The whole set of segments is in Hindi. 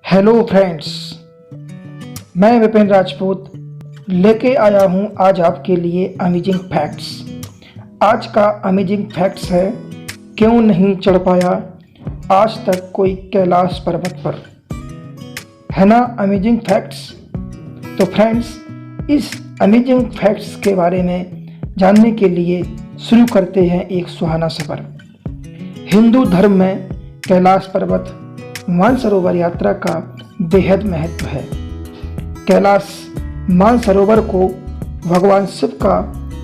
हेलो फ्रेंड्स, मैं विपिन राजपूत लेके आया हूं आज आपके लिए अमेजिंग फैक्ट्स। आज का अमेजिंग फैक्ट्स है, क्यों नहीं चढ़ पाया आज तक कोई कैलाश पर्वत पर। है ना अमेजिंग फैक्ट्स। तो फ्रेंड्स, इस अमेजिंग फैक्ट्स के बारे में जानने के लिए शुरू करते हैं एक सुहाना सफ़र। हिंदू धर्म में कैलाश पर्वत मानसरोवर यात्रा का बेहद महत्व है। कैलाश मानसरोवर को भगवान शिव का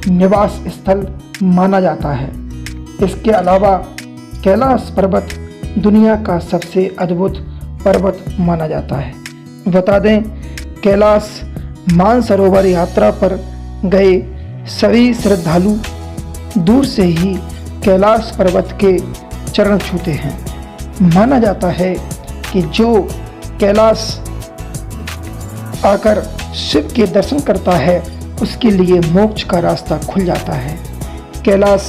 निवास स्थल माना जाता है। इसके अलावा कैलाश पर्वत दुनिया का सबसे अद्भुत पर्वत माना जाता है। बता दें, कैलाश मानसरोवर यात्रा पर गए सभी श्रद्धालु दूर से ही कैलाश पर्वत के चरण छूते हैं। माना जाता है कि जो कैलाश आकर शिव के दर्शन करता है उसके लिए मोक्ष का रास्ता खुल जाता है। कैलाश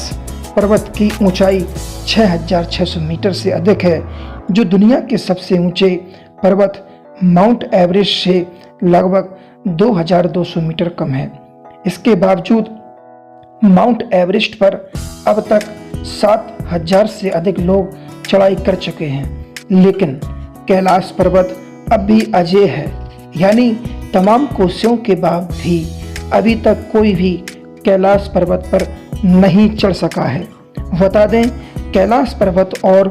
पर्वत की ऊंचाई 6600 मीटर से अधिक है, जो दुनिया के सबसे ऊंचे पर्वत माउंट एवरेस्ट से लगभग 2200 मीटर कम है। इसके बावजूद माउंट एवरेस्ट पर अब तक 7000 से अधिक लोग चढ़ाई कर चुके हैं, लेकिन कैलाश पर्वत अब भी अजेय है, यानी तमाम कोशिशों के बाद भी अभी तक कोई भी कैलाश पर्वत पर नहीं चढ़ सका है। बता दें, कैलाश पर्वत और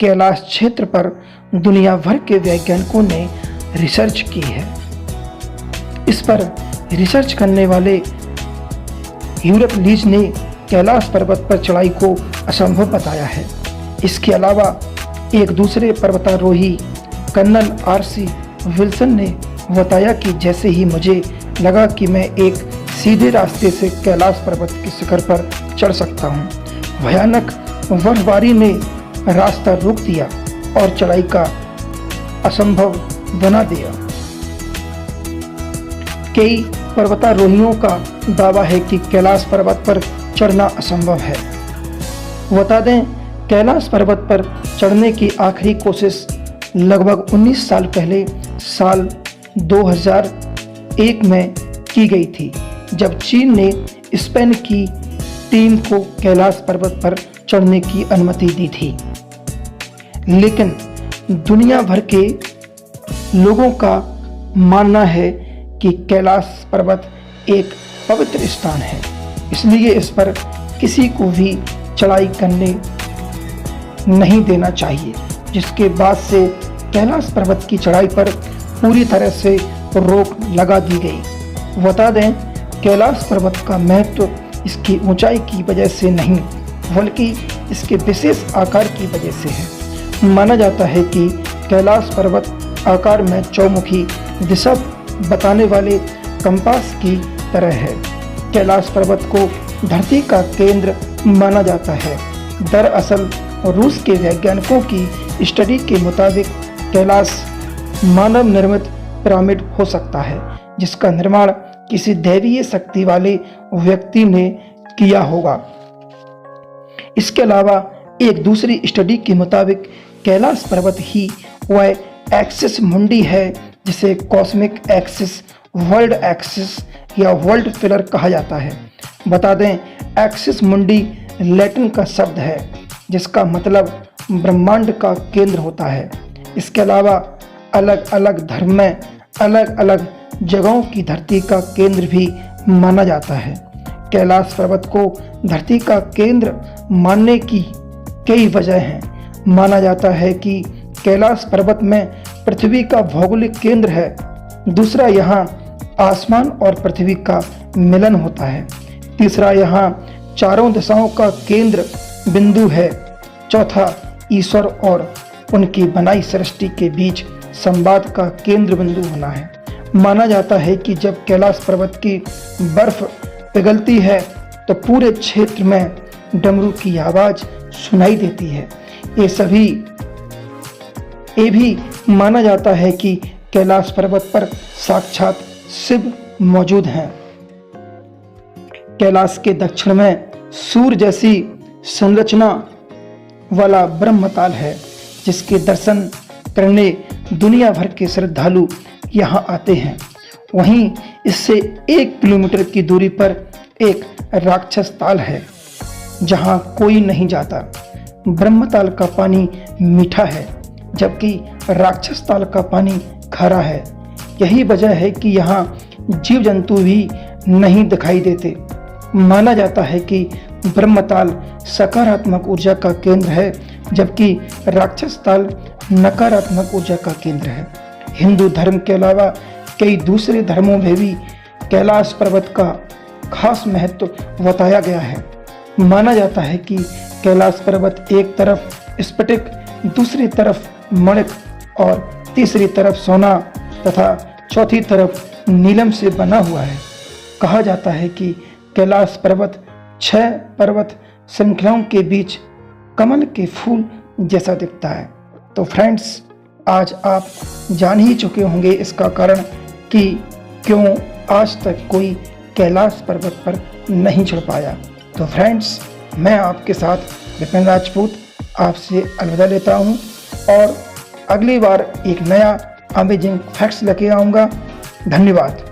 कैलाश क्षेत्र पर दुनिया भर के वैज्ञानिकों ने रिसर्च की है। इस पर रिसर्च करने वाले यूरोप लीज ने कैलाश पर्वत पर चढ़ाई को असंभव बताया है। इसके अलावा एक दूसरे पर्वतारोही कर्नल आर.सी. विल्सन ने बताया कि जैसे ही मुझे लगा कि मैं एक सीधे रास्ते से कैलाश पर्वत के शिखर पर चढ़ सकता हूं, भयानक बर्फबारी ने रास्ता रोक दिया और चढ़ाई का असंभव बना दिया। कई पर्वतारोहियों का दावा है कि कैलाश पर्वत पर चढ़ना असंभव है। बता दें, कैलाश पर्वत पर चढ़ने की आखिरी कोशिश लगभग 19 साल पहले साल 2001 में की गई थी, जब चीन ने स्पेन की टीम को कैलाश पर्वत पर चढ़ने की अनुमति दी थी। लेकिन दुनिया भर के लोगों का मानना है कि कैलाश पर्वत एक पवित्र स्थान है, इसलिए इस पर किसी को भी चढ़ाई करने नहीं देना चाहिए, जिसके बाद से कैलाश पर्वत की चढ़ाई पर पूरी तरह से रोक लगा दी गई। बता दें, कैलाश पर्वत का महत्व इसकी ऊंचाई की वजह से नहीं, बल्कि इसके विशेष आकार की वजह से है। माना जाता है कि कैलाश पर्वत आकार में चौमुखी दिशा बताने वाले कंपास की तरह है। कैलाश पर्वत को धरती का केंद्र माना जाता है। दरअसल रूस के वैज्ञानिकों की स्टडी के मुताबिक कैलाश मानव निर्मित पिरामिड हो सकता है, जिसका निर्माण किसी दैवीय शक्ति वाले व्यक्ति ने किया होगा। इसके अलावा एक दूसरी स्टडी के मुताबिक कैलाश पर्वत ही वह एक्सिस मुंडी है जिसे कॉस्मिक एक्सिस, वर्ल्ड एक्सिस या वर्ल्ड पिलर कहा जाता है। बता दें, एक्सिस मुंडी लैटिन का शब्द है जिसका मतलब ब्रह्मांड का केंद्र होता है। इसके अलावा अलग अलग धर्म में अलग अलग जगहों की धरती का केंद्र भी माना जाता है। कैलाश पर्वत को धरती का केंद्र मानने की कई वजह हैं। माना जाता है कि कैलाश पर्वत में पृथ्वी का भौगोलिक केंद्र है। दूसरा, यहाँ आसमान और पृथ्वी का मिलन होता है। तीसरा, यहाँ चारों दिशाओं का केंद्र बिंदु है। चौथा, ईश्वर और उनकी बनाई सृष्टि के बीच संवाद का केंद्र बिंदु होना है। माना जाता है कि जब कैलाश पर्वत की बर्फ पिघलती है तो पूरे क्षेत्र में डमरू की आवाज सुनाई देती है। ये भी माना जाता है कि कैलाश पर्वत पर साक्षात शिव मौजूद हैं। कैलाश के दक्षिण में सूर्य जैसी संरचना वाला ब्रह्मताल है, जिसके दर्शन करने दुनिया भर के श्रद्धालु यहाँ आते हैं। वहीं इससे 1 किलोमीटर की दूरी पर एक राक्षस ताल है जहाँ कोई नहीं जाता। ब्रह्मताल का पानी मीठा है जबकि राक्षस ताल का पानी खारा है। यही वजह है कि यहाँ जीव जंतु भी नहीं दिखाई देते। माना जाता है कि ब्रह्मताल सकारात्मक ऊर्जा का केंद्र है जबकि राक्षस ताल नकारात्मक ऊर्जा का केंद्र है। हिंदू धर्म के अलावा कई दूसरे धर्मों में भी कैलाश पर्वत का खास महत्व बताया गया है। माना जाता है कि कैलाश पर्वत एक तरफ स्फटिक, दूसरी तरफ मणिक और तीसरी तरफ सोना तथा चौथी तरफ नीलम से बना हुआ है। कहा जाता है कि कैलाश पर्वत 6 पर्वत श्रृंखलाओं के बीच कमल के फूल जैसा दिखता है। तो फ्रेंड्स, आज आप जान ही चुके होंगे इसका कारण कि क्यों आज तक कोई कैलाश पर्वत पर नहीं चढ़ पाया। तो फ्रेंड्स, मैं आपके साथ विपिन राजपूत आपसे अलविदा लेता हूं और अगली बार एक नया अमेजिंग फैक्ट्स लेके आऊँगा। धन्यवाद।